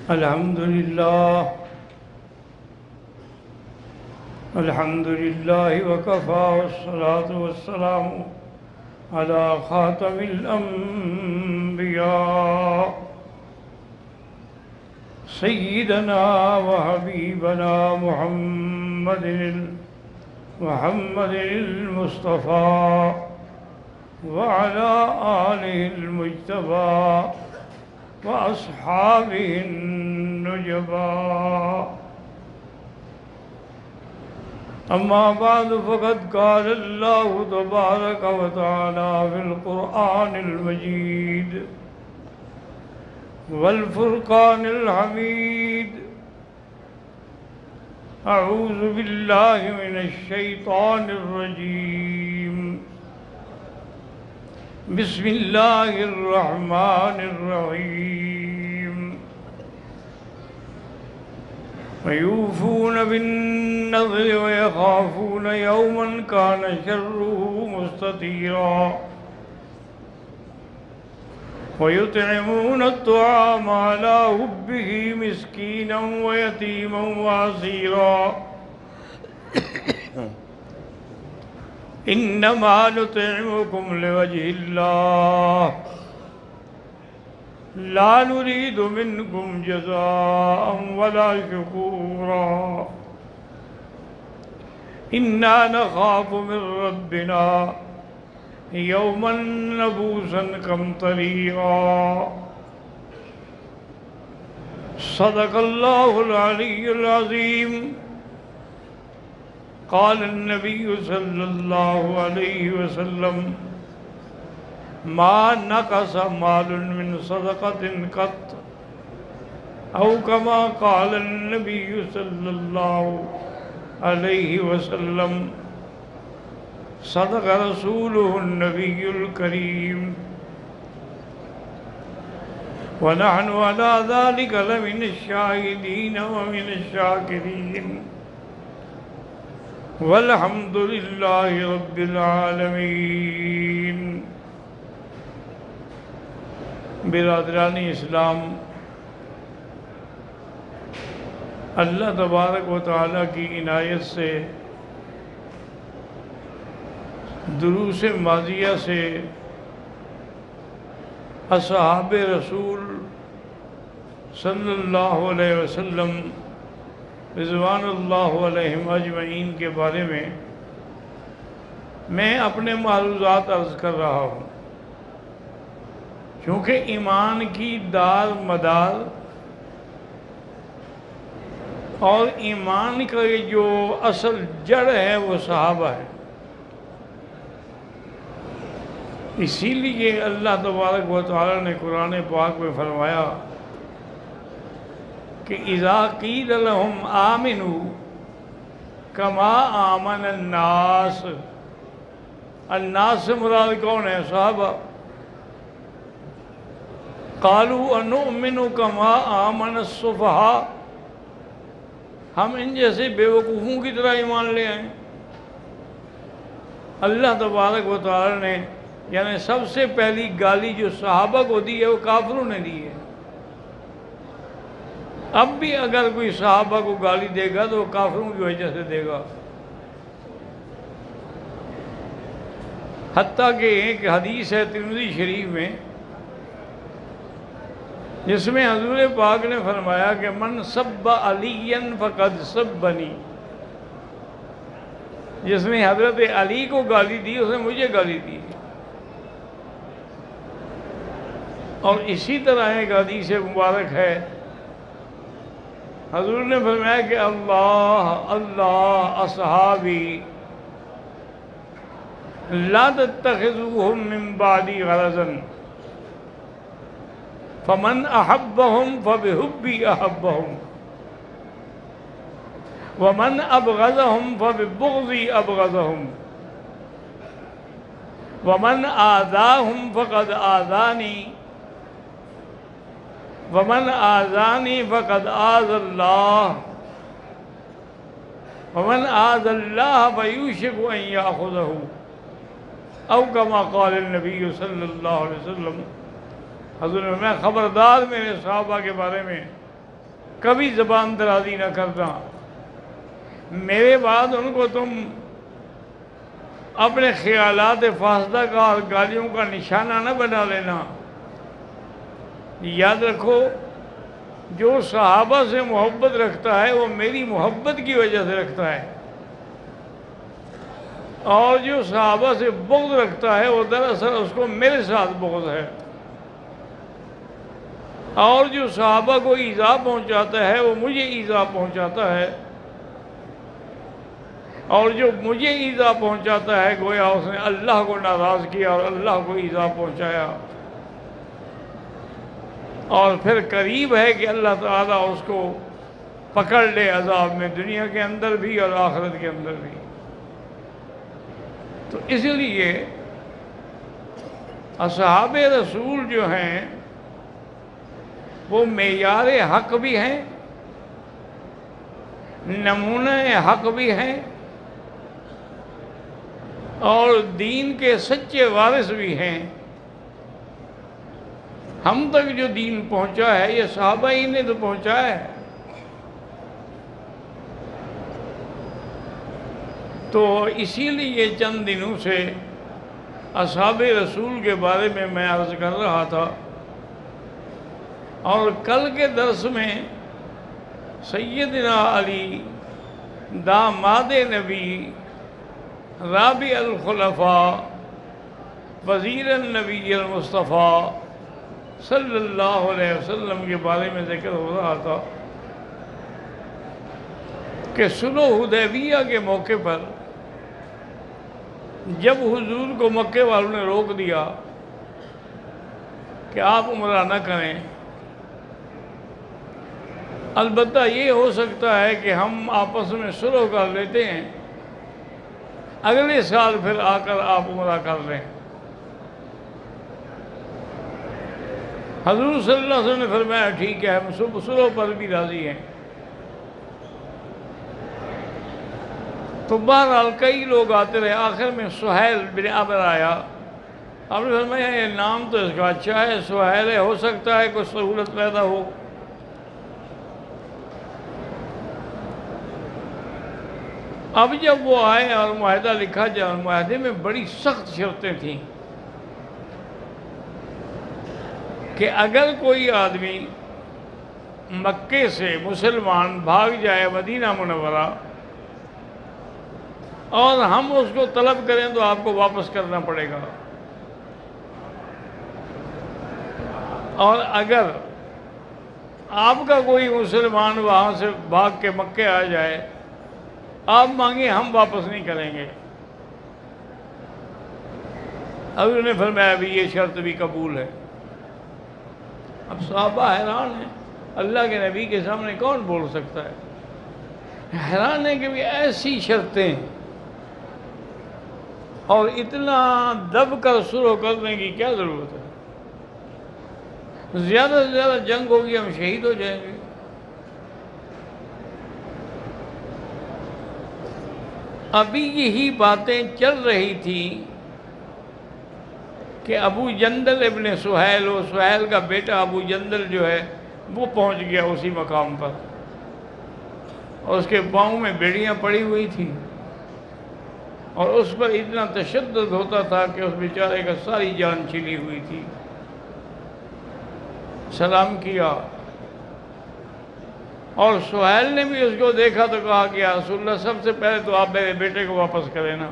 الحمد لله وكفى والصلاة والسلام على خاتم الأنبياء سيدنا وحبيبنا محمد المصطفى وعلى آله المجتبى وأصحابه النجبى. أما بعد فقد قال الله تبارك وتعالى في القرآن المجيد والفرقان الحميد: أعوذ بالله من الشيطان الرجيم. بسم الله الرحمن الرحيم. ويوفون بالنذر ويخافون يوما كان شره مستطيرا ويطعمون الطعام على حبه مسكينا ويتيما واسيرا إنما نطعمكم لوجه الله لا نريد منكم جزاء ولا شكورا إنا نخاف من ربنا يوما نبوسا قمطريرا. صدق الله العلي العظيم. قال النبي صلى الله عليه وسلم: ما نقص مال من صدقة قط، أو كما قال النبي صلى الله عليه وسلم: صدق رسوله النبي الكريم. ونحن على ذلك لمن الشاهدين ومن الشاكرين، والحمد لله رب العالمین. برادران اسلام، اللہ تبارک و تعالیٰ کی عنایت سے دروس ماضیہ سے اصحاب رسول صلی اللہ علیہ وسلم رضوان اللہ علیہم اجمعین کے بارے میں اپنے معروضات عرض کر رہا ہوں، کیونکہ ایمان کی دار مدار اور ایمان کا جو اصل جڑ ہے وہ صحابہ ہے. اسی لیے اللہ تبارک و تعالی نے قرآن پاک میں فرمایا کہ اذا قیل لهم آمنوا کما آمن الناس. الناس سے مراد کون ہے؟ صحابہ. قالوا انؤمن کما آمن السفہاء. ہم ان جیسے بیوقوفوں کی طرح ایمان لے آئیں. اللہ تبارک و تعالی نے یعنی سب سے پہلی گالی جو صحابہ کو دی ہے وہ کافروں نے دی ہے. اب بھی اگر کوئی صحابہ کو گالی دے گا تو وہ کافروں کی وجہ سے دے گا. حتیٰ کہ ایک حدیث ہے ترمذی شریف میں جس میں حضور پاک نے فرمایا کہ من سب علیًا فقد سبنی. جس نے حضرت علی کو گالی دی اس نے مجھے گالی دی. اور اسی طرح ایک حدیث مبارک ہے، حضور نے فرمایا کہ اللہ اللہ اصحابی لا تتخذوهم من بعدی غرضا فمن احبهم فبحبی احبهم ومن ابغضهم فببغضی ابغضهم ومن آذاهم فقد آذانی ومن آذانی فقد آذى اللہ ومن آذى اللہ فیوشک ان یاخذہ او کما قال النبی صلی اللہ علیہ وسلم. حضور میں خبردار میرے صحابہ کے بارے میں کبھی زبان درازی نہ کرنا، میرے بعد ان کو تم اپنے خیالات فاسدہ کا اور گالیوں کا نشانہ نہ بنا لینا۔ یاد رکھو، جو صحابہ سے محبت رکھتا ہے وہ میری محبت کی وجہ سے رکھتا ہے، اور جو صحابہ سے بغض رکھتا ہے وہ دراصل اس کو میرے ساتھ بغض ہے، اور جو صحابہ کو ایذا پہنچاتا ہے وہ مجھے ایذا پہنچاتا ہے، اور جو مجھے ایذا پہنچاتا ہے گویا اس نے اللہ کو ناراض کیا اور اللہ کو ایذا پہنچایا، اور پھر قریب ہے کہ اللہ تعالیٰ اس کو پکڑ لے عذاب میں، دنیا کے اندر بھی اور آخرت کے اندر بھی۔ تو اس لیے اصحاب رسول جو ہیں وہ معیار حق بھی ہیں، نمونہ حق بھی ہیں، اور دین کے سچے وارث بھی ہیں۔ ہم تک جو دین پہنچا ہے یہ صحابہ ہی نے تو پہنچایا ہے۔ تو اسی لیے چند دنوں سے اصحاب رسول کے بارے میں عرض کر رہا تھا، اور کل کے درس میں سیدنا علی داماد نبی، رابع الخلفاء، وزیر النبی المصطفیٰ صلی اللہ علیہ وسلم کے بارے میں ذکر ہو رہا تھا کہ صلح حدیبیہ کے موقع پر جب حضور کو مکے والوں نے روک دیا کہ آپ عمرہ نہ کریں، البتہ یہ ہو سکتا ہے کہ ہم آپس میں صلح کر لیتے ہیں، اگلے سال پھر آ کر آپ عمرہ کر لیں۔ حضور صلی اللہ علیہ وسلم نے فرمایا ٹھیک ہے، ہم صلح پر بھی راضی ہیں۔ تو بہرحال کئی لوگ آتے رہے، آخر میں سہیل بن عمرو آیا، آپ نے فرمایا یہ نام تو اس کا اچھا ہے، سہیل ہے، ہو سکتا ہے کوئی سہولت پیدا ہو۔ اب جب وہ آئے اور معاہدہ لکھا جائے، اور معاہدے میں بڑی سخت شرطیں تھیں کہ اگر کوئی آدمی مکے سے مسلمان بھاگ جائے مدینہ منورہ اور ہم اس کو طلب کریں تو آپ کو واپس کرنا پڑے گا، اور اگر آپ کا کوئی مسلمان وہاں سے بھاگ کے مکے آ جائے، آپ مانگیں ہم واپس نہیں کریں گے۔ حضور نے فرمایا بھی یہ شرط بھی قبول ہے۔ اب صحابہ حیران ہیں، اللہ کے نبی کے سامنے کون بول سکتا ہے؟ حیران ہے کہ بھی ایسی شرطیں اور اتنا دب کر صلح کرنے کی کیا ضرورت ہے؟ زیادہ سے زیادہ جنگ ہوگی، ہم شہید ہو جائیں گے۔ ابھی یہی باتیں چل رہی تھی کہ ابو جندل ابن سہیل، و سہیل کا بیٹا ابو جندل جو ہے وہ پہنچ گیا اسی مقام پر، اور اس کے پاؤں میں بیڑیاں پڑی ہوئی تھیں، اور اس پر اتنا تشدد ہوتا تھا کہ اس بیچارے کا ساری جان چھلی ہوئی تھی۔ سلام کیا، اور سہیل نے بھی اس کو دیکھا تو کہا کہ یا رسول اللہ سب سے پہلے تو آپ میرے بیٹے کو واپس کریں نا۔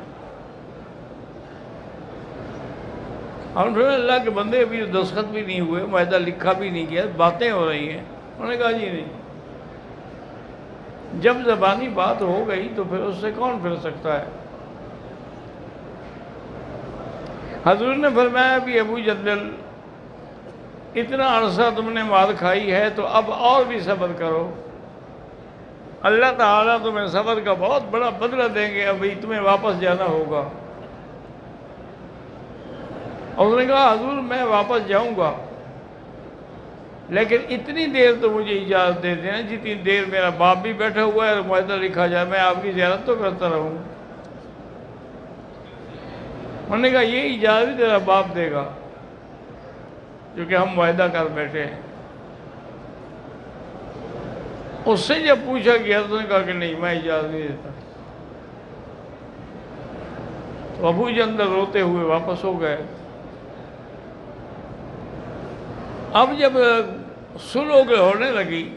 اور اللہ کے بندے ابھی دستخط بھی نہیں ہوئے، معاہدہ لکھا بھی نہیں گیا، باتیں ہو رہی ہیں۔ انہوں نے کہا جی نہیں، جب زبانی بات ہو گئی تو پھر اس سے کون پھر سکتا ہے؟ حضور نے فرمایا بھی ابو جندل اتنا عرصہ تم نے مار کھائی ہے تو اب اور بھی صبر کرو، اللہ تعالیٰ تمہیں صبر کا بہت بڑا بدلہ دیں گے، ابھی تمہیں واپس جانا ہوگا۔ اور انہوں نے کہا حضور میں واپس جاؤں گا، لیکن اتنی دیر تو مجھے اجازت دے دیں جتنی دیر میرا باپ بھی بیٹھا ہوا ہے اور معاہدہ لکھا جائے، میں آپ کی زیارت تو کرتا رہوں۔ انہوں نے کہا یہ اجازت تیرا باپ دے گا کیونکہ ہم معاہدہ کر بیٹھے ہیں۔ اس سے جب پوچھا کہ حضرت نے کہا کہ نہیں، میں اجازت نہیں دیتا، تو ابو جندل روتے ہوئے واپس ہو گئے۔ اب جب صلح ہونے لگی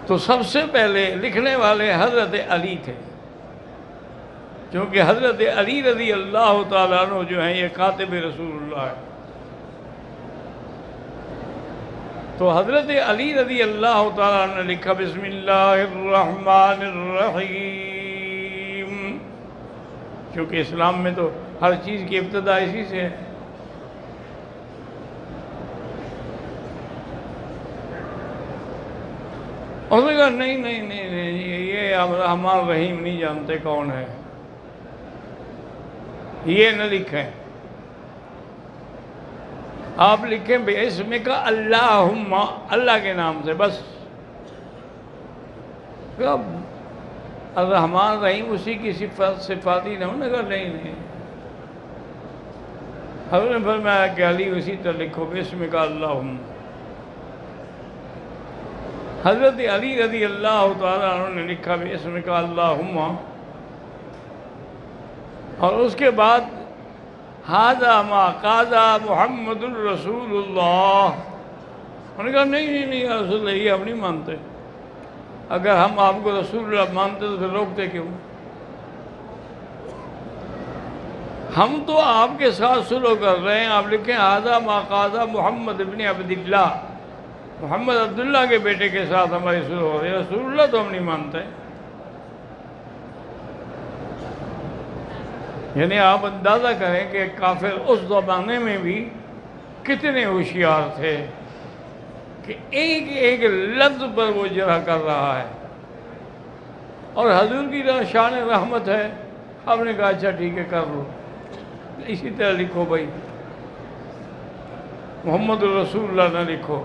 تو سب سے پہلے لکھنے والے حضرت علی تھے، کیونکہ حضرت علی رضی اللہ تعالیٰ عنہ جو ہیں یہ کاتب رسول اللہ ہے۔ تو حضرت علی رضی اللہ تعالیٰ عنہ نے لکھا بسم اللہ الرحمن الرحیم، کیونکہ اسلام میں تو ہر چیز کی ابتدا اسی سے ہے۔ اس نے کہا نہیں نہیں نہیں نہیں، یہ الرحمن الرحیم نہیں جانتے کون ہے، یہ نہ لکھیں، آپ لکھیں بِاسْمِکَ اللہم، اللہ کے نام سے بس۔ الرحمن الرحیم اسی کی صفاتی نہ ہونے کا، نہیں نہیں۔ حضرت نے فرمایا کہ علی اسی طرح لکھو بِاسْمِکَ اللہم۔ حضرت علی رضی اللہ تعالیٰ عنہ نے لکھا بِاسْمِکَ اللہم، اور اس کے بعد ھذا ما قاضا محمد الرسول اللہ۔ انہوں نے کہا نہیں نہیں نہیں یا رسول اللہ، یہ ہم نہیں مانتے، اگر ہم آپ کو رسول اللہ مانتے تو پھر روکتے کیوں؟ ہم تو آپ کے ساتھ صلح کر رہے ہیں، آپ لکھیں ھذا ما قاضا محمد ابن عبداللہ، محمد عبداللہ کے بیٹے کے ساتھ ہماری صلح ہو رہی ہے، رسول اللہ تو ہم نہیں مانتے۔ یعنی آپ اندازہ کریں کہ کافر اس زمانے میں بھی کتنے ہوشیار تھے کہ ایک ایک لفظ پر وہ جرح کر رہا ہے، اور حضور کی شان رحمت ہے۔ ہم نے کہا اچھا ٹھیک ہے کر لو، اسی طرح لکھو بھائی، محمد الرسول اللہ نہ لکھو۔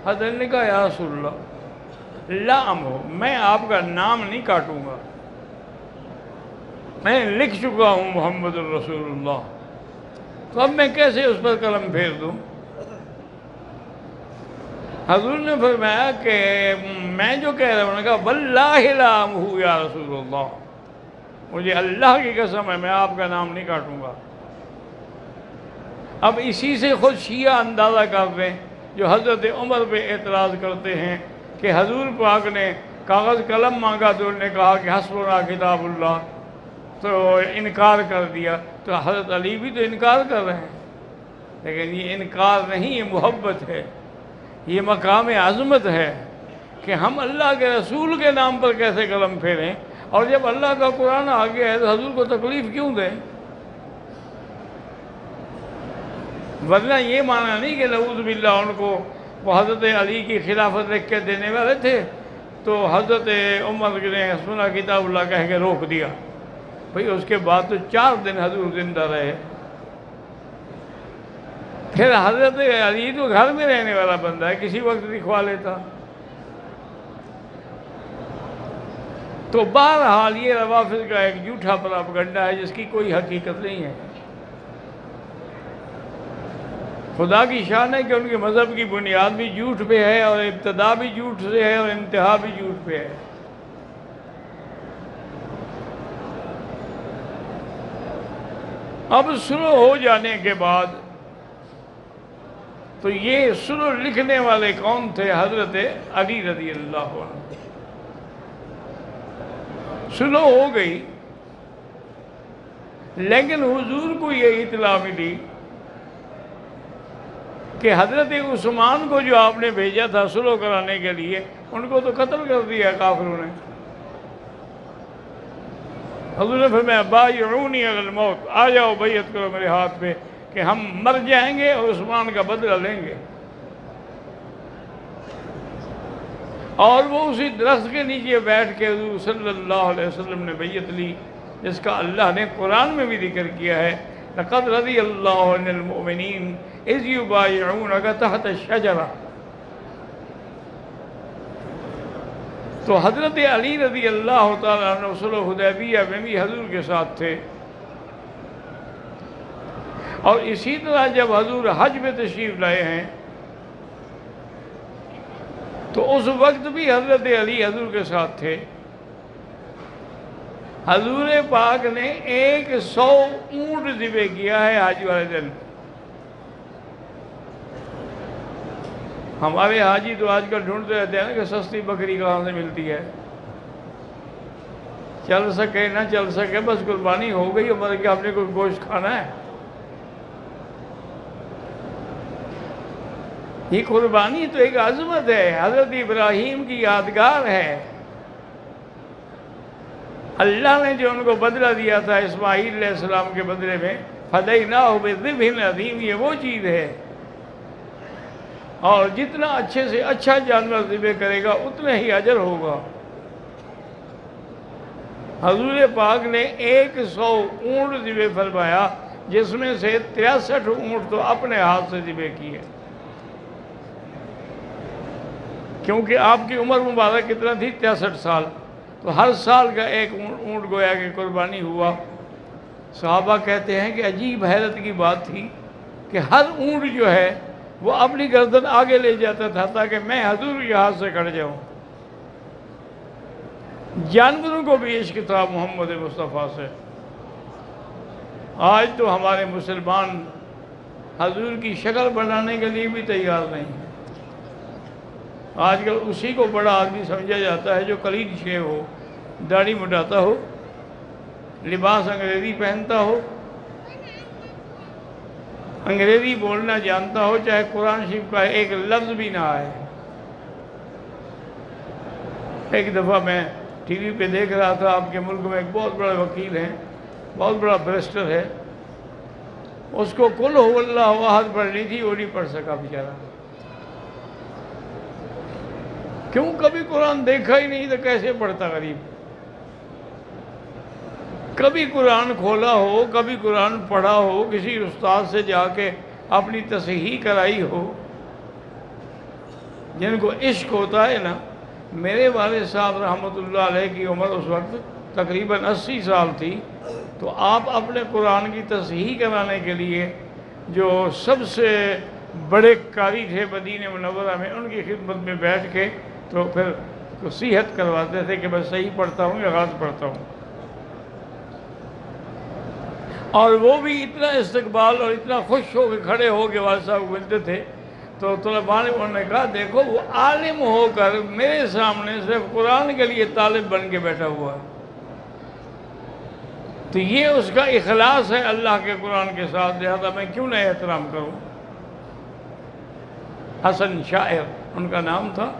حضرت نے کہا یا رسول اللہ لا امرو، میں آپ کا نام نہیں کاٹوں گا، میں لکھ چکا ہوں محمد الرسول اللہ، تو اب میں کیسے اس پر قلم پھیر دوں؟ حضور نے فرمایا کہ میں جو کہہ رہا ہوں، نے کہا واللہ لا امحو یا رسول اللہ، مجھے اللہ کی قسم ہے میں آپ کا نام نہیں کاٹوں گا۔ اب اسی سے خود شیعہ اندازہ کر دیں جو حضرت عمر پہ اعتراض کرتے ہیں کہ حضور پاک نے کاغذ قلم مانگا تو انہوں نے کہا کہ حسبنا کتاب اللہ، تو انکار کر دیا، تو حضرت علی بھی تو انکار کر رہے ہیں، لیکن یہ انکار نہیں، یہ محبت ہے، یہ مقام عظمت ہے کہ ہم اللہ کے رسول کے نام پر کیسے قلم پھیریں، اور جب اللہ کا قرآن آ گیا ہے تو حضور کو تکلیف کیوں دیں؟ ورنہ یہ معنی نہیں کہ نعوذ باللہ ان کو وہ حضرت علی کی خلافت لکھ کے دینے والے تھے تو حضرت عمر نے حسبنا کتاب اللہ کہہ کے روک دیا، بھئی اس کے بعد تو 4 دن حضور زندہ رہے، پھر حضرت علی تو گھر میں رہنے والا بندہ ہے، کسی وقت دکھوا لیتا۔ تو بہرحال یہ روافض کا ایک جھوٹا پراپگنڈا ہے جس کی کوئی حقیقت نہیں ہے۔ خدا کی شان ہے کہ ان کے مذہب کی بنیاد بھی جھوٹ پہ ہے، اور ابتدا بھی جھوٹ سے ہے، اور انتہا بھی جھوٹ پہ ہے۔ اب صلح ہو جانے کے بعد تو یہ صلح لکھنے والے کون تھے؟ حضرت علی رضی اللہ عنہ۔ صلح ہو گئی، لیکن حضور کو یہ اطلاع ملی کہ حضرت عثمان کو جو آپ نے بھیجا تھا صلح کرانے کے لیے، ان کو تو قتل کر دیا کافروں نے۔ حضور نے فرمایا بایعونی علی الموت، آ جاؤ بیعت کرو میرے ہاتھ پہ کہ ہم مر جائیں گے اور عثمان کا بدلہ لیں گے۔ اور وہ اسی درخت کے نیچے بیٹھ کے حضور صلی اللہ علیہ وسلم نے بیعت لی، جس کا اللہ نے قرآن میں بھی ذکر کیا ہے، لقد رضی اللہ عن المؤمنین اذ یبایعونک تحت الشجرہ۔ تو حضرت علی رضی اللہ تعالیٰ عنہ صلح حدیبیہ میں بھی حضور کے ساتھ تھے، اور اسی طرح جب حضور حج میں تشریف لائے ہیں تو اس وقت بھی حضرت علی حضور کے ساتھ تھے. حضور پاک نے 100 اونٹ ذبح کیا ہے حج والے دن. ہمارے حاجی تو آج کل ڈھونڈتے رہتے ہیں نا کہ سستی بکری کہاں سے ملتی ہے. چل سکے نہ چل سکے بس قربانی ہو گئی، مطلب کہ آپ نے کوئی گوشت کھانا ہے. یہ قربانی تو ایک عظمت ہے، حضرت ابراہیم کی یادگار ہے. اللہ نے جو ان کو بدلہ دیا تھا اسماعیل علیہ السلام کے بدلے میں، فدیناہ بذبح عظیم، یہ وہ چیز ہے. اور جتنا اچھے سے اچھا جانور ذبح کرے گا اتنا ہی اجر ہوگا. حضور پاک نے 100 اونٹ ذبح فرمایا، جس میں سے 63 اونٹ تو اپنے ہاتھ سے ذبح کیے، کیونکہ آپ کی عمر مبارک کتنا تھی؟ 63 سال. تو ہر سال کا ایک اونٹ گویا کہ قربانی ہوا. صحابہ کہتے ہیں کہ عجیب حیرت کی بات تھی کہ ہر اونٹ جو ہے وہ اپنی گردن آگے لے جاتا تھا تاکہ میں حضور کے ہاتھ سے کٹ جاؤں. جانوروں کو بھی عشق تھا محمد مصطفیٰ سے. آج تو ہمارے مسلمان حضور کی شکل بنانے کے لیے بھی تیار نہیں ہیں. آج کل اسی کو بڑا آدمی سمجھا جاتا ہے جو کلید شیو ہو، داڑھی مٹاتا ہو، لباس انگریزی پہنتا ہو، انگریزی بولنا جانتا ہو، چاہے قرآن شریف کا ایک لفظ بھی نہ آئے. ایک دفعہ میں ٹی وی پہ دیکھ رہا تھا، آپ کے ملک میں ایک بہت بڑا وکیل ہے، بہت بڑا بیرسٹر ہے. اس کو قل هو اللہ احد پڑھنی تھی، وہ نہیں پڑھ سکا بیچارہ. کیوں؟ کبھی قرآن دیکھا ہی نہیں تو کیسے پڑھتا غریب؟ کبھی قرآن کھولا ہو، کبھی قرآن پڑھا ہو، کسی استاد سے جا کے اپنی تصحیح کرائی ہو. جن کو عشق ہوتا ہے نا. میرے والد صاحب رحمۃ اللہ علیہ کی عمر اس وقت تقریباً 80 سال تھی. تو آپ اپنے قرآن کی تصحیح کرانے کے لیے جو سب سے بڑے قاری تھے مدینہ منورہ میں، ان کی خدمت میں بیٹھ کے تو پھر نصیحت کرواتے تھے کہ میں صحیح پڑھتا ہوں یا غلط پڑھتا ہوں. اور وہ بھی اتنا استقبال اور اتنا خوش ہو کے کھڑے ہو کے والد صاحب کو ملتے تھے. تو طلباء نے انہوں نے کہا دیکھو وہ عالم ہو کر میرے سامنے صرف قرآن کے لیے طالب بن کے بیٹھا ہوا ہے. تو یہ اس کا اخلاص ہے اللہ کے قرآن کے ساتھ، لہذا میں کیوں نہ احترام کروں. حسن شاعر ان کا نام تھا،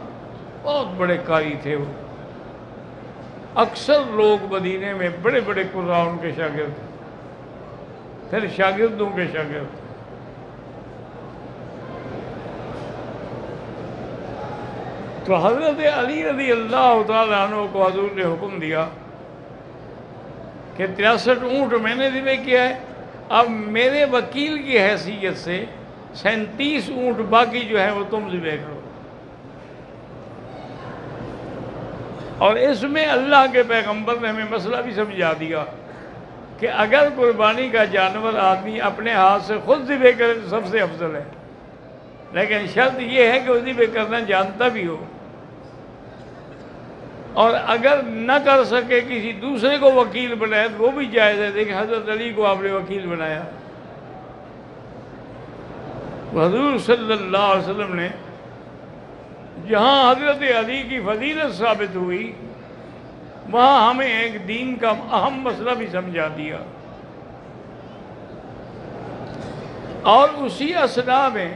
بہت بڑے قاری تھے وہ. اکثر لوگ مدینے میں بڑے بڑے قراء ان کے شاگرد، پھر شاگردوں کے شاگرد. تو حضرت علی رضی اللہ تعالیٰ عنہ کو حضور نے حکم دیا کہ 63 اونٹ میں نے ذبح کیا ہے، اب میرے وکیل کی حیثیت سے 37 اونٹ باقی جو ہیں وہ تم ذبح کرو. اور اس میں اللہ کے پیغمبر نے ہمیں مسئلہ بھی سمجھا دیا کہ اگر قربانی کا جانور آدمی اپنے ہاتھ سے خود ذبح کرے تو سب سے افضل ہے، لیکن شرط یہ ہے کہ وہ ذبح کرنا جانتا بھی ہو. اور اگر نہ کر سکے کسی دوسرے کو وکیل بنائے تو وہ بھی جائز ہے. دیکھیں حضرت علی کو آپ نے وکیل بنایا. حضور صلی اللہ علیہ وسلم نے جہاں حضرت علی کی فضیلت ثابت ہوئی وہاں ہمیں ایک دین کا اہم مسئلہ بھی سمجھا دیا. اور اسی اثناء میں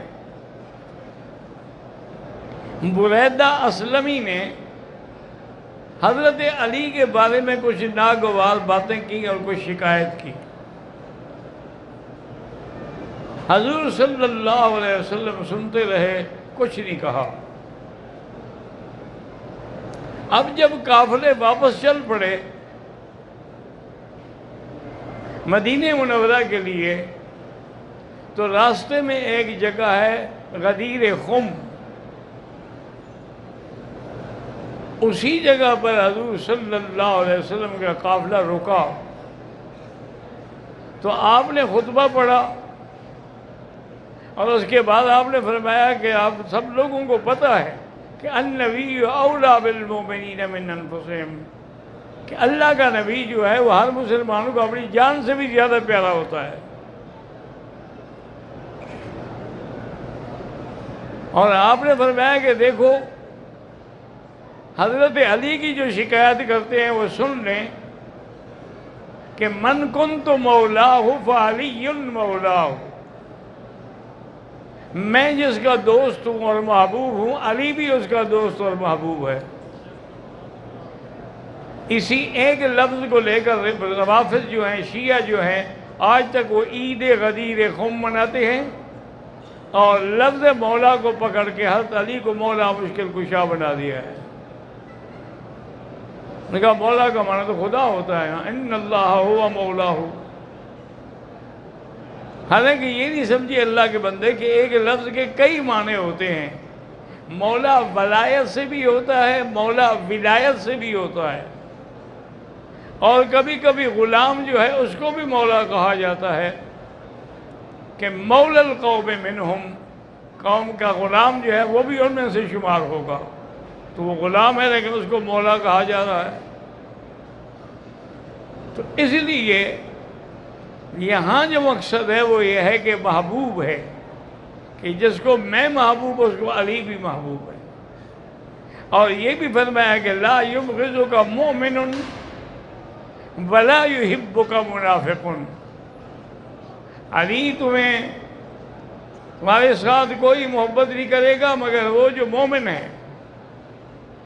بریدہ اسلمی نے حضرت علی کے بارے میں کچھ ناگوار باتیں کی اور کچھ شکایت کی. حضور صلی اللہ علیہ وسلم سنتے رہے، کچھ نہیں کہا. اب جب قافلے واپس چل پڑے مدینہ منورہ کے لیے تو راستے میں ایک جگہ ہے غدیر خم، اسی جگہ پر حضور صلی اللہ علیہ وسلم کا قافلہ رکا. تو آپ نے خطبہ پڑھا اور اس کے بعد آپ نے فرمایا کہ آپ سب لوگوں کو پتہ ہے کہ النبی اولا بالمؤمنین من انفسہم، کہ اللہ کا نبی جو ہے وہ ہر مسلمان کو اپنی جان سے بھی زیادہ پیارا ہوتا ہے۔ اور آپ نے فرمایا کہ دیکھو حضرت علی کی جو شکایت کرتے ہیں وہ سن لیں کہ من کنت مولاہ فعلی مولاہ، میں جس کا دوست ہوں اور محبوب ہوں، علی بھی اس کا دوست اور محبوب ہے۔ اسی ایک لفظ کو لے کر روافض جو ہیں، شیعہ جو ہیں، آج تک وہ عید غدیر خم مناتے ہیں اور لفظ مولا کو پکڑ کے حضرت علی کو مولا مشکل کشا بنا دیا ہے۔ نے کہا مولا کا معنی تو خدا ہوتا ہے، ان اللہ ہوا مولا ہو۔ حالانکہ یہ نہیں سمجھے اللہ کے بندے کہ ایک لفظ کے کئی معنی ہوتے ہیں۔ مولا ولایت سے بھی ہوتا ہے، مولا ولایت سے بھی ہوتا ہے، اور کبھی کبھی غلام جو ہے اس کو بھی مولا کہا جاتا ہے کہ مولا القوم منہم، قوم کا غلام جو ہے وہ بھی ان میں سے شمار ہوگا، تو وہ غلام ہے لیکن اس کو مولا کہا جا رہا ہے۔ تو اس لیے یہاں جو مقصد ہے وہ یہ ہے کہ محبوب ہے، کہ جس کو میں محبوب اس کو علی بھی محبوب ہے۔ اور یہ بھی فرمایا کہ لا یبغضک مؤمن ولا یحبک منافق، علی تمہارے ساتھ کوئی محبت نہیں کرے گا مگر وہ جو مومن ہے،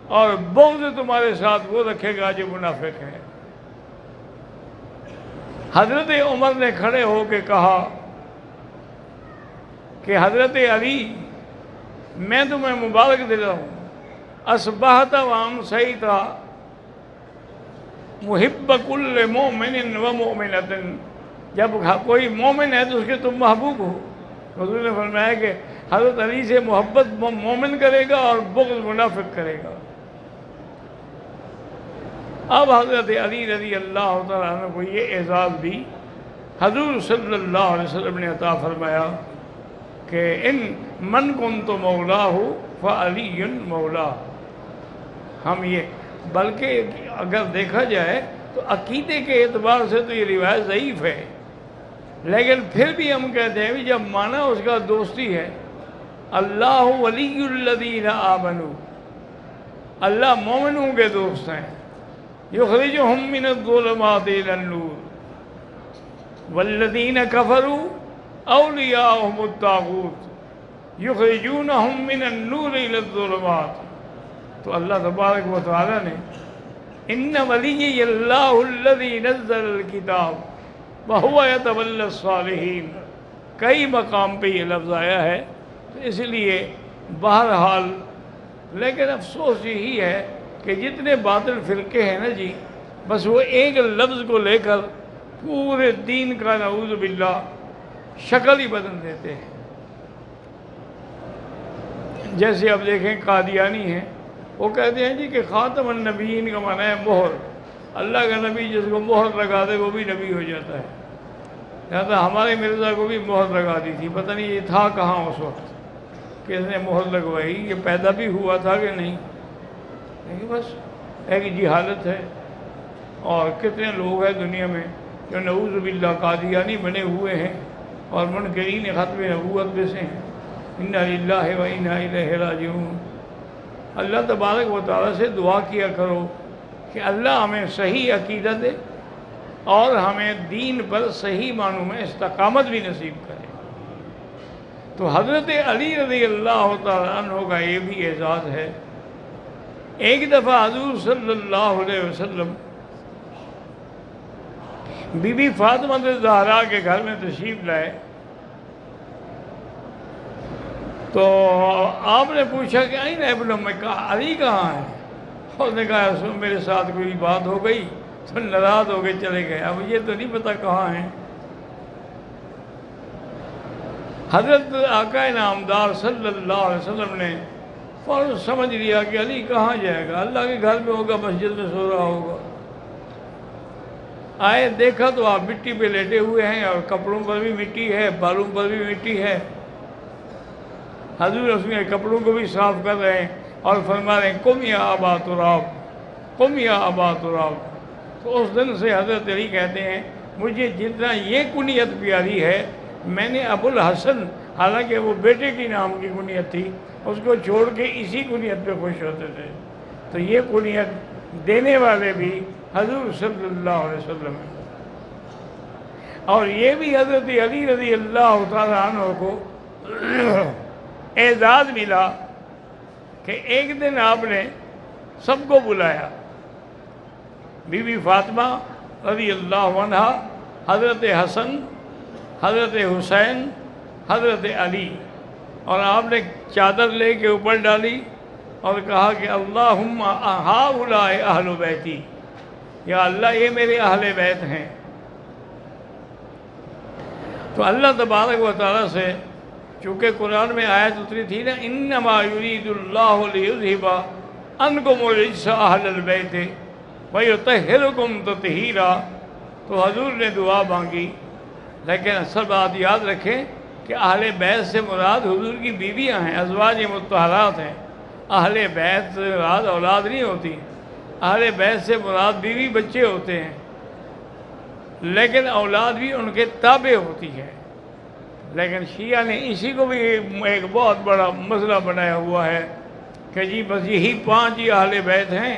اور بغض تمہارے ساتھ وہ رکھے گا جو منافق ہے۔ حضرت عمر نے کھڑے ہو کے کہا کہ حضرت علی میں تمہیں مبارک دیتا ہوں، اصبحت وامسیت محب کل مومن و مومنۃ، جب کوئی مومن ہے تو اس کے تم محبوب ہو۔ حضور نے فرمایا کہ حضرت علی سے محبت مومن کرے گا اور بغض منافق کرے گا۔ اب حضرت علی رضی اللہ تعالیٰ عنہ کو یہ اعزاز بھی حضور صلی اللہ علیہ وسلم نے عطا فرمایا کہ ان من کنت مولاہ فعلی مولا۔ ہم یہ بلکہ اگر دیکھا جائے تو عقیدے کے اعتبار سے تو یہ روایت ضعیف ہے، لیکن پھر بھی ہم کہتے ہیں جب معنی اس کا دوستی ہے، اللہ ولی الذین آمنوا، اللہ مومنوں کے دوست ہیں، یخرجہم من الظلمات الی النور، والذین کفروا اولیاءہم الطاغوت یخرجونہم من النور الی الظلمات۔ تو اللہ تبارک و تعالیٰ نے ان ولی اللہ الذی نزل الکتاب وہو یتولی الصالحین، کئی مقام پہ یہ لفظ آیا ہے۔ تو اس لیے بہرحال لیکن افسوس یہی ہے کہ جتنے باطل فرقے ہیں نا جی، بس وہ ایک لفظ کو لے کر پورے دین کا نعوذ باللہ شکل ہی بدل دیتے ہیں۔ جیسے اب دیکھیں قادیانی ہیں، وہ کہتے ہیں جی کہ خاتم النبیین کا معنی ہے مہر، اللہ کا نبی جس کو مہر لگا دے وہ بھی نبی ہو جاتا ہے۔ لہٰذا ہمارے مرزا کو بھی مہر لگا دی تھی، پتہ نہیں یہ تھا کہاں اس وقت کہ اس نے مہر لگوائی، یہ پیدا بھی ہوا تھا کہ نہیں، لیکن بس ایک جہالت ہے۔ اور کتنے لوگ ہیں دنیا میں جو نعوذ باللہ قادیانی بنے ہوئے ہیں اور منکرین ختم نبوت میں سے ہیں۔ انا للہ و انا الیہ راجعون۔ اللہ تبارک و تعالیٰ سے دعا کیا کرو کہ اللہ ہمیں صحیح عقیدہ دے اور ہمیں دین پر صحیح معنوں میں استقامت بھی نصیب کرے۔ تو حضرت علی رضی اللہ تعالیٰ عنہ کا یہ بھی اعزاز ہے۔ ایک دفعہ حضور صلی اللہ علیہ وسلم بی بی فاطمہ الزہرا کے گھر میں تشریف لائے، تو آپ نے پوچھا کہ این ابن امک، کہا علی کہاں ہے؟ اس نے کہا اس میرے ساتھ کوئی بات ہو گئی تو ناراض ہو کے چلے گئے، اب یہ تو نہیں پتا کہاں ہیں۔ حضرت آقا نامدار صلی اللہ علیہ وسلم نے فوراً سمجھ لیا کہ علی کہاں جائے گا، اللہ کے گھر میں ہوگا، مسجد میں سو رہا ہوگا۔ آئے دیکھا تو آپ مٹی پہ لیٹے ہوئے ہیں اور کپڑوں پر بھی مٹی ہے، بالوں پر بھی مٹی ہے۔ حضور اس میں کپڑوں کو بھی صاف کر رہے ہیں اور فرما رہے ہیں قم یا ابا تراب، قم یا ابا تراب۔ تو اس دن سے حضرت علی کہتے ہیں مجھے جتنا یہ کنیت پیاری ہے، میں نے ابو الحسن، حالانکہ وہ بیٹے کی نام کی کنیت تھی، اس کو چھوڑ کے اسی کنیت پہ خوش ہوتے تھے۔ تو یہ کنیت دینے والے بھی حضور صلی اللہ علیہ وسلم ہیں۔ اور یہ بھی حضرت علی رضی اللہ تعالیٰ عنہ کو اعزاز ملا کہ ایک دن آپ نے سب کو بلایا، بی بی فاطمہ رضی اللہ عنہ، حضرت حسن، حضرت حسین، حضرت علی، اور آپ نے چادر لے کے اوپر ڈالی اور کہا کہ اللہم ہؤلاء اہل بیتی، یا اللہ یہ میرے اہل بیت ہیں۔ تو اللہ تبارک و تعالیٰ سے چونکہ قرآن میں آیت اتری تھی نا انما یرید اللہ لیذھب عنکم الرجس اہل البیت ویطہرکم تطہیرا، تو حضور نے دعا مانگی، لیکن اصل بات یاد رکھیں کہ اہل بیت سے مراد حضور کی بیویاں ہیں، ازواج مطہرات ہیں۔ اہل بیت سے مراد اولاد نہیں ہوتی، اہل بیت سے مراد بیوی بچے ہوتے ہیں، لیکن اولاد بھی ان کے تابع ہوتی ہے۔ لیکن شیعہ نے اسی کو بھی ایک بہت بڑا مسئلہ بنایا ہوا ہے کہ جی بس یہی 5 ہی اہل بیت ہیں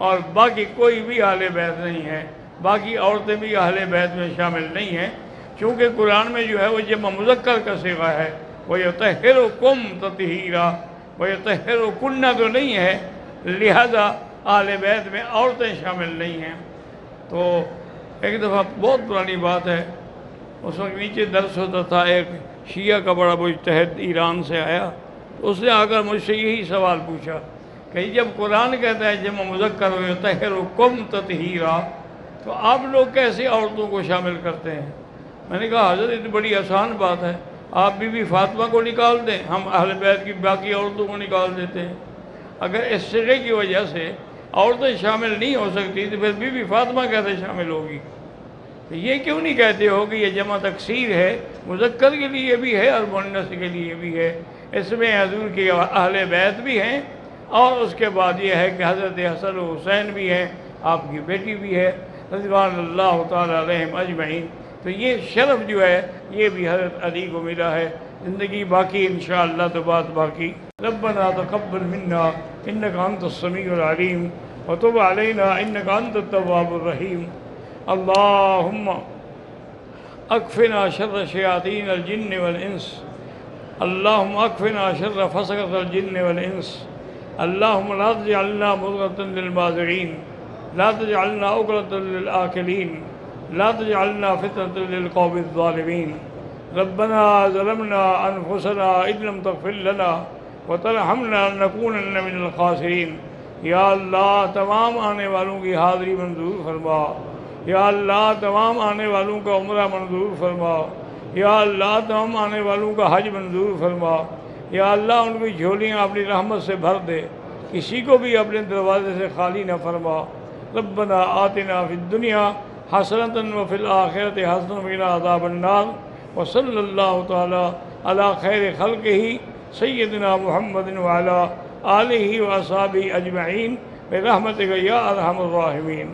اور باقی کوئی بھی اہل بیت نہیں ہے، باقی عورتیں بھی اہل بیت میں شامل نہیں ہیں، چونکہ قرآن میں جو ہے وہ جمع مذکر کا صیغہ ہے، وَيُطَهِّرُكُمْ تَطْهِيرًا، وَيُطَهِّرُكُنَّ تو نہیں ہے، لہذا اہل بیت میں عورتیں شامل نہیں ہیں۔ تو ایک دفعہ بہت پرانی بات ہے، اس وقت نیچے درس ہوتا تھا، ایک شیعہ کا بڑا مجتہد ایران سے آیا، تو اس نے آ کر مجھ سے یہی سوال پوچھا کہ جب قرآن کہتا ہے جمع مذکر وَيُطَهِّرُكُمْ تَطْهِيرًا، تو آپ لوگ کیسے عورتوں کو شامل کرتے ہیں؟ میں نے کہا حضرت یہ تو بڑی آسان بات ہے، آپ بی بی فاطمہ کو نکال دیں، ہم اہل بیت کی باقی عورتوں کو نکال دیتے ہیں۔ اگر اس صیغے کی وجہ سے عورتیں شامل نہیں ہو سکتی تو پھر بی بی فاطمہ کیسے شامل ہوگی؟ تو یہ کیوں نہیں کہتے ہو کہ یہ جمع تکسیر ہے، مذکر کے لیے بھی ہے اور مؤنث کے لیے بھی ہے، اس میں حضور کے اہل بیت بھی ہیں، اور اس کے بعد یہ ہے کہ حضرت حسن و حسین بھی ہیں، آپ کی بیٹی بھی ہے رضوان اللہ تعالیٰ علیہم اجمعین۔ تو یہ شرف جو ہے یہ بھی حضرت علی کو ملا ہے۔ زندگی باقی انشاءاللہ تو بات باقی۔ ربنا تقبل منا انک انت السمیع العلیم وتب علینا انک انت التواب الرحیم۔ اللہم اکفنا شر شیاطین الجن والانس، اللہم اکفنا شر فسقۃ الجن والانس، اللہم لا تجعلنا مضغۃ للماذعین، لا تجعلنا عقدۃ للآکلین، لا تجعلنا فتنة للقوم الظالمین۔ ربنا ظلمنا انفسنا ان لم تغفر لنا وترحمنا لنکونن من الخاسرین۔ یا اللہ تمام آنے والوں کی حاضری منظور فرما، یا اللہ تمام آنے والوں کا عمرہ منظور فرما، یا اللہ تمام آنے والوں کا حج منظور فرما، یا اللہ ان کی جھولیاں اپنی رحمت سے بھر دے، کسی کو بھی اپنے دروازے سے خالی نہ فرما۔ ربنا آتنا فی الدنیا حسنۃ وفی الآخرۃ حسنۃ وقنا عذاب النار، وصلی اللہ تعالی علی خیر خلقہ سیدنا محمد وعلی آلہ واصحابہ اجمعین برحمتک یا ارحم الراحمین۔